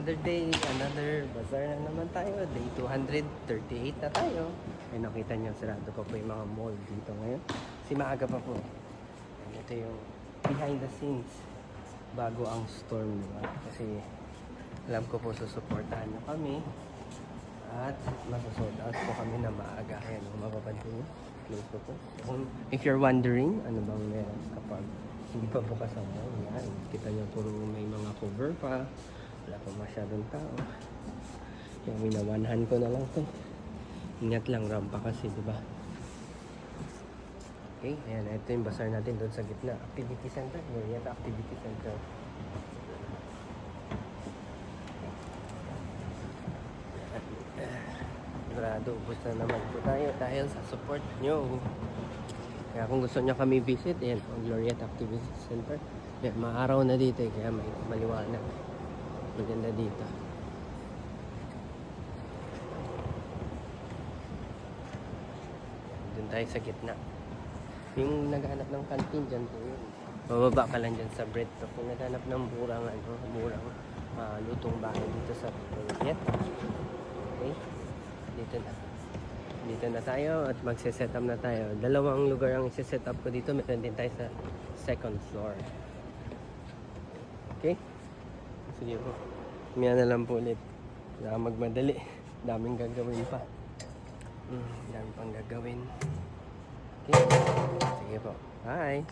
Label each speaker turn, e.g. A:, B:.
A: Another day, another bazaar na naman tayo. Day 238 na tayo. Ay nakita niyo, sarado pa po yung mga mall dito ngayon. Kasi maaga pa po. Ito yung behind the scenes bago ang storm, diba? Kasi alam ko po susuportahan niyo kami at masasold out po kami na maaga. Ayan, mapapansin niyo. Close po po. If you're wondering, ano bang meron kapag hindi pa bukas ang mall, yan. Kita niyo puro may mga cover pa. Wala pa masyadong tao. Yung winawanhan ko na lang to. Ingat lang, rampa kasi, di ba? Okay, ayan. Ito yung bazaar natin doon sa gitna. Activity center. Yan, activity center. Sigurado, ubos na naman po tayo dahil sa support nyo. Kaya kung gusto nyo kami visit, ayan, ang Glorieta Activity Center. Yan, maaraw na dito kaya may maliwanag. Maganda dito. Doon tayo sa gitna. Yung naghanap ng canteen dyan po yun. Bababa ka lang dyan sa bread. Kung naghanap ng murang lutong bahay dito sa Glorieta. Okay? Dito na tayo at magse-set up na tayo. Dalawang lugar ang i-set up ko dito. Meron din tayo sa second floor. Okay? Sige po. Miya na lang po ulit. Kaya magmadali. Daming gagawin pa. Daming pang gagawin. Okay? Sige po. Bye!